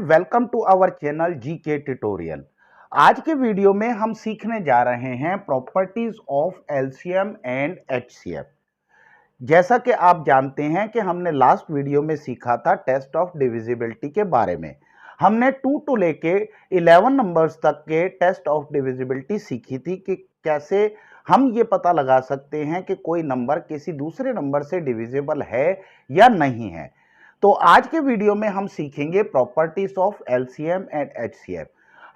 Welcome to our channel GK tutorial. आज के video में हम सीखने जा रहे हैं properties of LCM and HCF. जैसा कि आप जानते हैं कि हमने लास्ट वीडियो में सीखा था टेस्ट ऑफ डिविजिबिलिटी के बारे में। हमने 2 to लेके 11 नंबर्स तक के टेस्ट ऑफ डिविजिबिलिटी सीखी थी कि कैसे हम ये पता लगा सकते हैं कि कोई नंबर किसी दूसरे नंबर से डिविजिबल है या नहीं है। तो आज के वीडियो में हम सीखेंगे properties of LCM and HCF.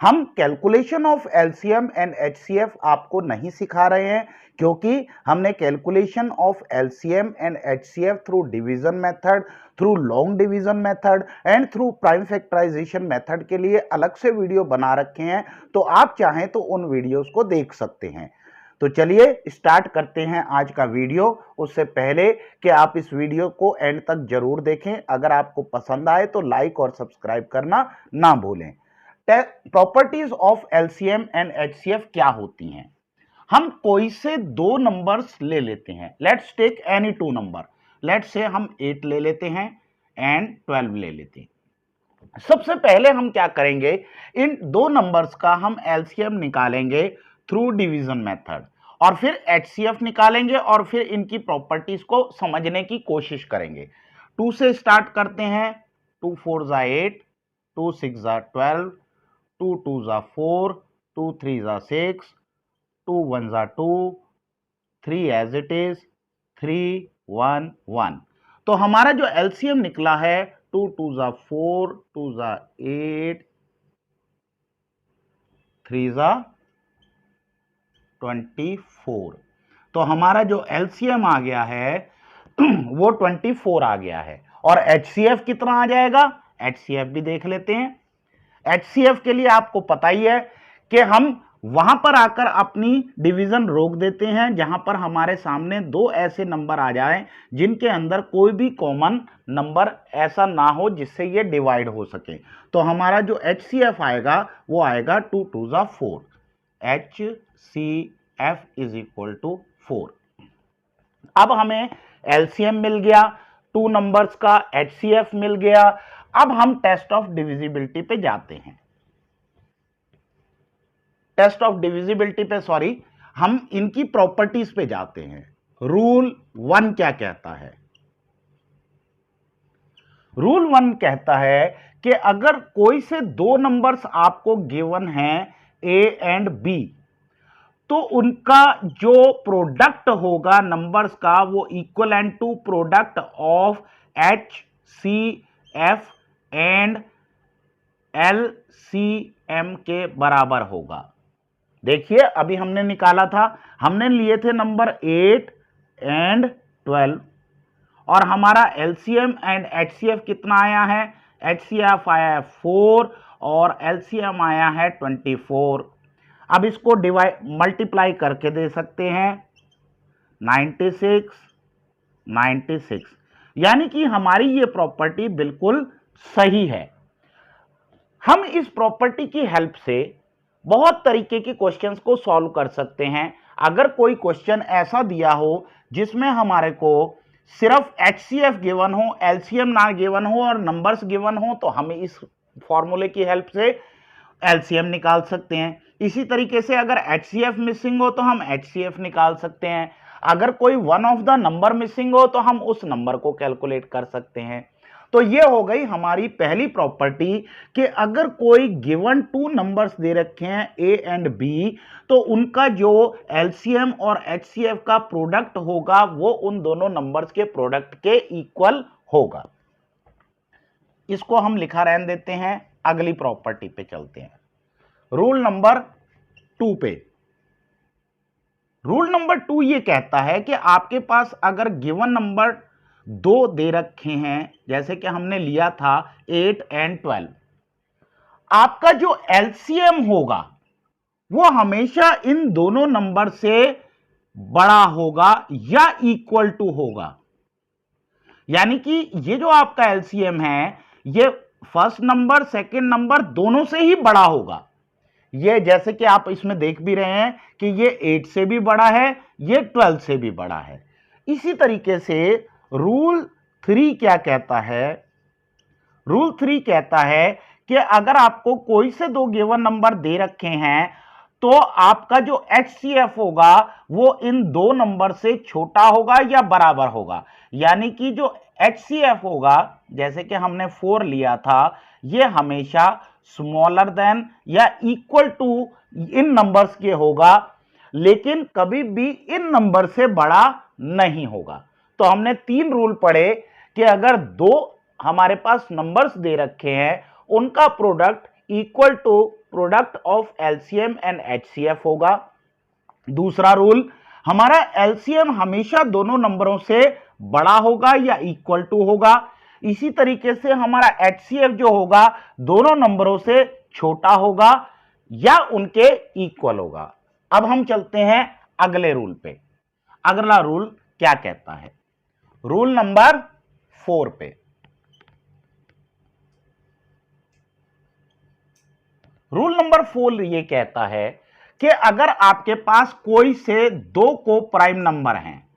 हम calculation of LCM and HCF आपको नहीं सिखा रहे हैं, क्योंकि हमने calculation of LCM and HCF through division method, through long division method and through prime factorisation method के लिए अलग से वीडियो बना रखे हैं। तो आप चाहें तो उन वीडियोस को देख सकते हैं। तो चलिए स्टार्ट करते हैं आज का वीडियो। उससे पहले कि आप इस वीडियो को एंड तक जरूर देखें। अगर आपको पसंद आए तो लाइक और सब्सक्राइब करना ना भूलें। Properties of LCM and HCF क्या होती हैं? हम कोई से दो नंबर्स ले लेते हैं। Let's take any two number. Let's say हम 8 ले लेते हैं एंड 12 ले लेते हैं। सबसे पहले हम क्या करेंगे, इन दो नंबर्स का हम एलसीएम निकालेंगे थ्रू डिवीजन मेथड और फिर एचसीएफ निकालेंगे और फिर इनकी प्रॉपर्टीज को समझने की कोशिश करेंगे। 2 से स्टार्ट करते हैं। 2 4 जा 8, 2 6 जा 12, 2 2 जा 4, 2 3 जा 6, 2 1 जा 2, 3 एज इट इज, 3 1 1। तो हमारा जो एलसीएम निकला है 2 2 जा 4, 2 जा 8, 3 जा 24। तो हमारा जो एलसीएम आ गया है वो 24 आ गया है। और एचसीएफ कितना आ जाएगा, एचसीएफ भी देख लेते हैं। एचसीएफ के लिए आपको पता ही है कि हम वहां पर आकर अपनी डिवीजन रोक देते हैं जहां पर हमारे सामने दो ऐसे नंबर आ जाएं जिनके अंदर कोई भी कॉमन नंबर ऐसा ना हो जिससे ये डिवाइड हो सके। तो हमारा जो एचसीएफ आएगा वो आएगा 2 2 जा 4। HCF is equal to 4। अब हमें एलसीएम मिल गया, 2 नंबर्स का HCF मिल गया। अब हम टेस्ट ऑफ डिविजिबिलिटी पे जाते हैं। टेस्ट ऑफ डिविजिबिलिटी पे हम इनकी प्रॉपर्टीज पे जाते हैं। रूल 1 क्या कहता है? रूल 1 कहता है कि अगर कोई से दो नंबर्स आपको गिवन हैं A एंड B, तो उनका जो प्रोडक्ट होगा नंबर्स का वो equivalent to product of HCF and LCM के बराबर होगा। देखिए अभी हमने निकाला था, हमने लिए थे नंबर 8 एंड 12 और हमारा LCM एंड HCF कितना आया है? HCF आया है 4 और LCM आया है 24। अब इसको मल्टीप्लाई करके दे सकते हैं 96 96, यानी कि हमारी ये प्रॉपर्टी बिल्कुल सही है। हम इस प्रॉपर्टी की हेल्प से बहुत तरीके के क्वेश्चंस को सॉल्व कर सकते हैं। अगर कोई क्वेश्चन ऐसा दिया हो जिसमें हमारे को सिर्फ HCF गिवन हो, LCM ना गिवन हो और नंबर्स गिवन हो, तो हम इस फॉर्मूले की हेल्प से एलसीएम निकाल सकते हैं। इसी तरीके से अगर HCF मिसिंग हो तो हम HCF निकाल सकते हैं। अगर कोई one of the number missing हो तो हम उस नंबर को कैलकुलेट कर सकते हैं। तो ये हो गई हमारी पहली प्रॉपर्टी कि अगर कोई गिवन 2 नंबर्स दे रखे हैं A एंड B, तो उनका जो LCM और HCF का प्रोडक्ट होगा वो उन दोनों नंबर्स के प्रोडक्ट के इक्वल होगा। इसको हम लिखा रहने देते हैं। अगली प्रॉपर्टी पे चलते हैं, रूल नंबर 2 पे। रूल नंबर 2 ये कहता है कि आपके पास अगर गिवन नंबर 2 दे रखे हैं, जैसे कि हमने लिया था 8 एंड 12, आपका जो एलसीएम होगा वो हमेशा इन दोनों नंबर से बड़ा होगा या इक्वल टू होगा। यानी कि ये जो आपका एलसीएम है ये फर्स्ट नंबर सेकंड नंबर दोनों से ही बड़ा होगा। ये जैसे कि आप इसमें देख भी रहे हैं कि ये 8 से भी बड़ा है, ये 12 से भी बड़ा है। इसी तरीके से रूल 3 क्या कहता है? रूल 3 कहता है कि अगर आपको कोई से दो गिवन नंबर दे रखे हैं तो आपका जो HCF होगा वो इन दो नंबर से छोटा होगा या बराबर होगा। यानी कि जो HCF होगा, जैसे कि हमने 4 लिया था, ये हमेशा स्मॉलर देन या इक्वल टू इन नंबर्स के होगा, लेकिन कभी भी इन नंबर से बड़ा नहीं होगा। तो हमने 3 रूल पढ़े कि अगर दो हमारे पास नंबर्स दे रखे हैं, उनका product equal to product of LCM and HCF होगा। दूसरा रूल, हमारा एलसीएम हमेशा दोनों नंबरों से बड़ा होगा या इक्वल टू होगा। इसी तरीके से हमारा एचसीएफ जो होगा दोनों नंबरों से छोटा होगा या उनके इक्वल होगा। अब हम चलते हैं अगले रूल पे। अगला रूल क्या कहता है? रूल नंबर 4 पे। रूल नंबर 4 ये कहता है कि अगर आपके पास कोई से दो को प्राइम नंबर हैं,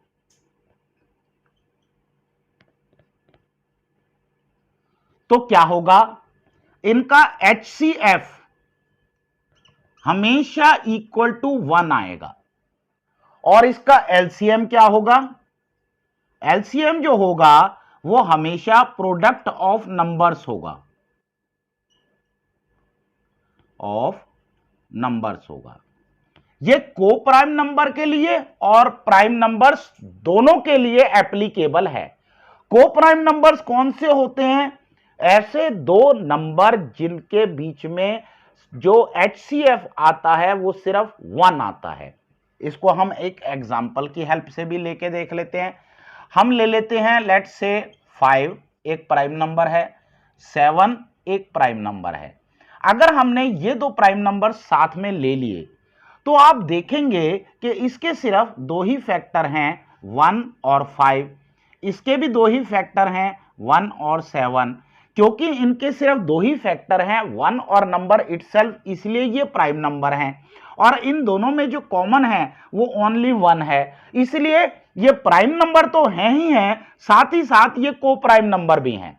तो क्या होगा? इनका HCF हमेशा इक्वल टू 1 आएगा। और इसका LCM क्या होगा? LCM जो होगा वो हमेशा प्रोडक्ट ऑफ नंबर्स होगा, ये को प्राइम नंबर के लिए और प्राइम नंबर्स दोनों के लिए एप्लीकेबल है। को प्राइम नंबर्स कौन से होते हैं? ऐसे दो नंबर जिनके बीच में जो HCF आता है वो सिर्फ 1 आता है। इसको हम एक एग्जांपल की हेल्प से भी लेके देख लेते हैं। हम ले लेते हैं, लेट्स से 5 एक प्राइम नंबर है, 7 एक प्राइम नंबर है। अगर हमने ये दो प्राइम नंबर साथ में ले लिए तो आप देखेंगे कि इसके सिर्फ दो ही फैक्टर हैं, 1 और 5। इसके भी दो ही फैक्टर हैं, 1 और 7। क्योंकि इनके सिर्फ दो ही फैक्टर हैं, 1 और नंबर इटसेल्फ, इसलिए ये प्राइम नंबर हैं। और इन दोनों में जो कॉमन है वो ओनली 1 है, इसलिए ये प्राइम नंबर तो हैं ही हैं, साथ ही साथ ये को प्राइम नंबर भी हैं।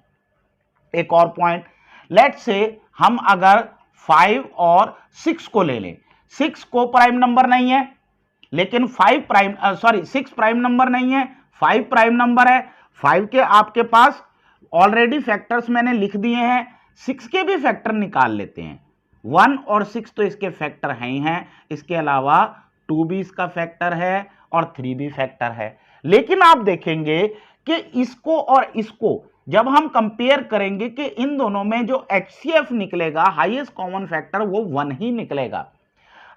एक और पॉइंट, लेट्स से हम अगर 5 और 6 को ले लें। 6 को प्राइम नंबर नहीं है, लेकिन 6 प्राइम नंबर नहीं है, 5 प्राइम नंबर है। 5 के आपके पास ऑलरेडी फैक्टर्स मैंने लिख दिए हैं, 6 के भी फैक्टर निकाल लेते हैं। 1 और 6 तो इसके फैक्टर हैं ही हैं, इसके अलावा 2 भी इसका फैक्टर है और 3 भी फैक्टर है। लेकिन आप देखेंगे कि इसको और इसको जब हम कंपेयर करेंगे कि इन दोनों में जो HCF निकलेगा, हाईएस्ट कॉमन फैक्टर, वो 1 ही निकलेगा।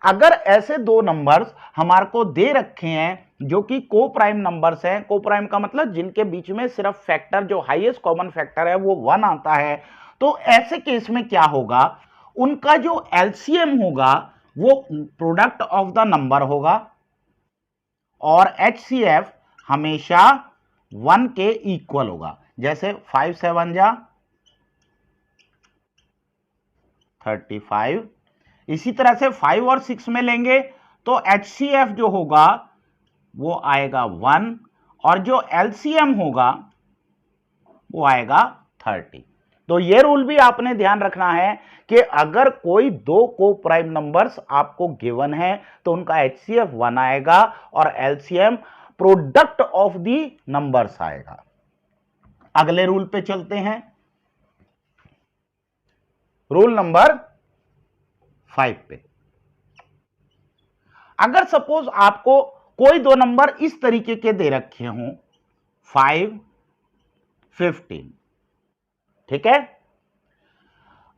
अगर ऐसे दो नंबर्स हमारे को दे रखे हैं जो कि को प्राइम नंबर्स हैं, को प्राइम का मतलब जिनके बीच में सिर्फ फैक्टर जो हाईएस्ट कॉमन फैक्टर है वो 1 आता है, तो ऐसे केस में क्या होगा? उनका जो LCM होगा वो प्रोडक्ट ऑफ द नंबर होगा और HCF हमेशा 1 के इक्वल होगा। जैसे 5 7 जा 35। इसी तरह से 5 और 6 में लेंगे तो HCF जो होगा वो आएगा 1 और जो LCM होगा वो आएगा 30। तो ये रूल भी आपने ध्यान रखना है कि अगर कोई दो को प्राइम नंबर्स आपको गिवन है तो उनका HCF 1 आएगा और LCM product of the numbers आएगा। अगले रूल पे चलते हैं, रूल नंबर 5 पे। अगर सपोज आपको कोई दो नंबर इस तरीके के दे रखे हों, 5 15, ठीक है।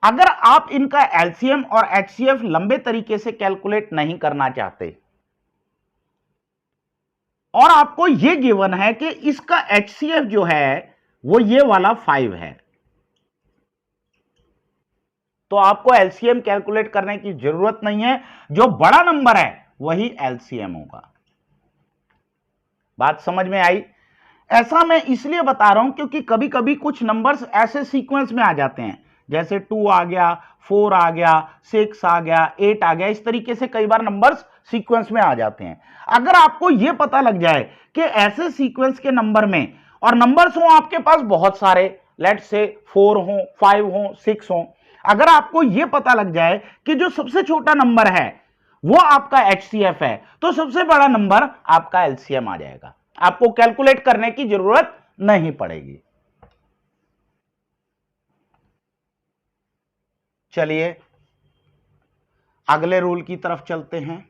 अगर आप इनका LCM और HCF लंबे तरीके से कैलकुलेट नहीं करना चाहते और आपको यह गिवन है कि इसका HCF जो है वो ये वाला 5 है, तो आपको LCM कैलकुलेट करने की जरूरत नहीं है, जो बड़ा नंबर है वही LCM होगा। बात समझ में आई? ऐसा मैं इसलिए बता रहा हूं क्योंकि कभी कभी कुछ नंबर्स ऐसे सीक्वेंस में आ जाते हैं, जैसे 2 आ गया, 4 आ गया, 6 आ गया, 8 आ गया, इस तरीके से कई बार नंबर्स सीक्वेंस में आ जाते हैं। अगर आपको यह पता लग जाए कि ऐसे सीक्वेंस के नंबर में और नंबर्स हो आपके पास बहुत सारे, लेट्स से 4 हो, 5 हो, 6 हो, अगर आपको यह पता लग जाए कि जो सबसे छोटा नंबर है वो आपका HCF है, तो सबसे बड़ा नंबर आपका LCM आ जाएगा, आपको कैलकुलेट करने की जरूरत नहीं पड़ेगी। चलिए अगले रूल की तरफ चलते हैं।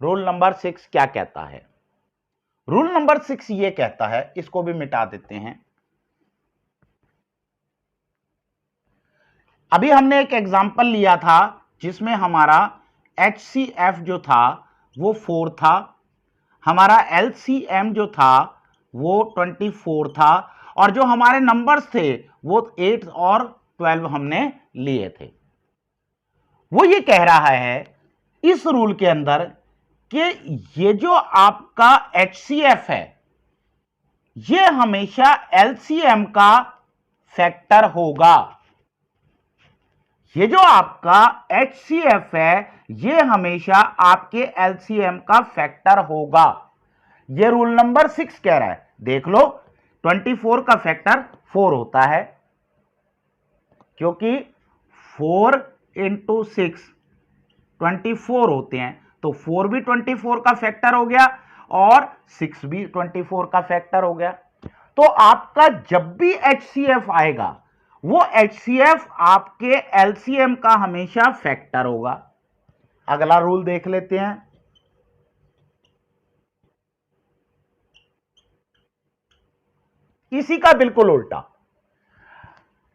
रूल नंबर 6 क्या कहता है? रूल नंबर 6 ये कहता है, इसको भी मिटा देते हैं। अभी हमने एक एग्जांपल लिया था जिसमें हमारा HCF जो था वो 4 था, हमारा LCM जो था वो 24 था, और जो हमारे नंबर्स थे वो 8 और 12 हमने लिए थे। वो ये कह रहा है इस रूल के अंदर कि ये जो आपका HCF है ये हमेशा LCM का फैक्टर होगा। ये जो आपका HCF है ये हमेशा आपके LCM का फैक्टर होगा। ये रूल नंबर 6 कह रहा है। देख लो 24 का फैक्टर 4 होता है, क्योंकि 4 इंटू 6 24 होते हैं, तो 4 भी 24 का फैक्टर हो गया और 6 भी 24 का फैक्टर हो गया। तो आपका जब भी HCF आएगा वो HCF आपके LCM का हमेशा फैक्टर होगा। अगला रूल देख लेते हैं। इसी का बिल्कुल उल्टा,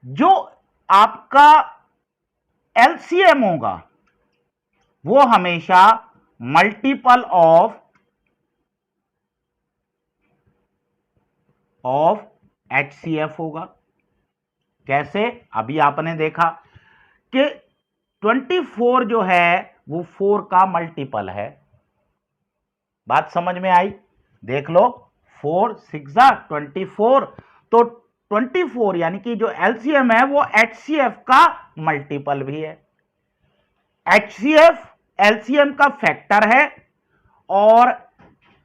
जो आपका LCM होगा वो हमेशा मल्टीपल ऑफ HCF होगा। कैसे? अभी आपने देखा कि 24 जो है वो 4 का मल्टीपल है। बात समझ में आई? देख लो 4 6 24, तो 24 यानी कि जो LCM है वो HCF का मल्टीपल भी है। HCF LCM का फैक्टर है और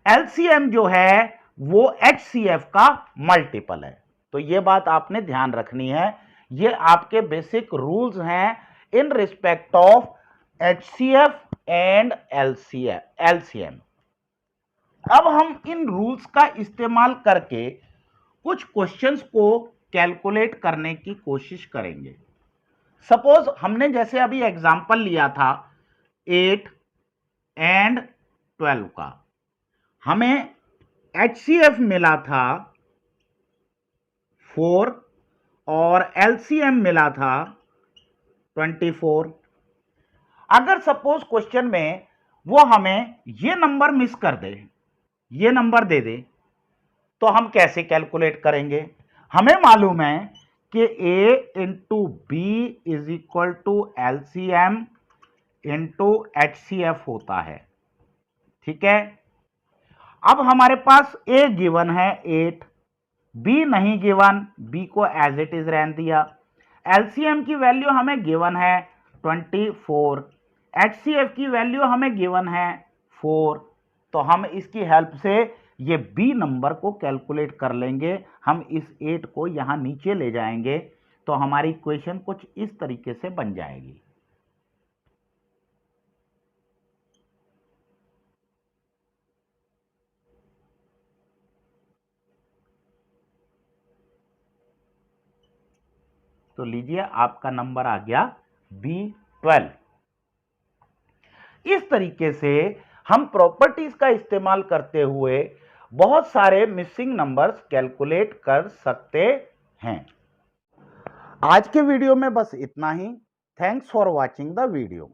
LCM जो है वो HCF का मल्टीपल है। तो ये बात आपने ध्यान रखनी है। ये आपके बेसिक रूल्स हैं in respect of HCF and LCM। अब हम इन रूल्स का इस्तेमाल करके कुछ क्वेश्चंस को कैलकुलेट करने की कोशिश करेंगे। सपोज हमने जैसे अभी एग्जांपल लिया था 8 एंड 12 का, हमें HCF मिला था 4 और LCM मिला था 24। अगर सपोज क्वेश्चन में वो हमें ये नंबर मिस कर दे, ये नंबर दे दे, तो हम कैसे कैलकुलेट करेंगे? हमें मालूम है कि A into B is equal to LCM into HCF होता है। ठीक है, अब हमारे पास A गिवन है 8, B नहीं गिवन, B को एज इट इज रहने दिया। LCM की वैल्यू हमें गिवन है 24, HCF की वैल्यू हमें गिवन है 4। तो हम इसकी हेल्प से ये B नंबर को कैलकुलेट कर लेंगे। हम इस 8 को यहां नीचे ले जाएंगे तो हमारी इक्वेशन कुछ इस तरीके से बन जाएगी। तो लीजिए आपका नंबर आ गया B12। इस तरीके से हम प्रॉपर्टीज का इस्तेमाल करते हुए बहुत सारे मिसिंग नंबर्स कैलकुलेट कर सकते हैं। आज के वीडियो में बस इतना ही। Thanks for watching the video.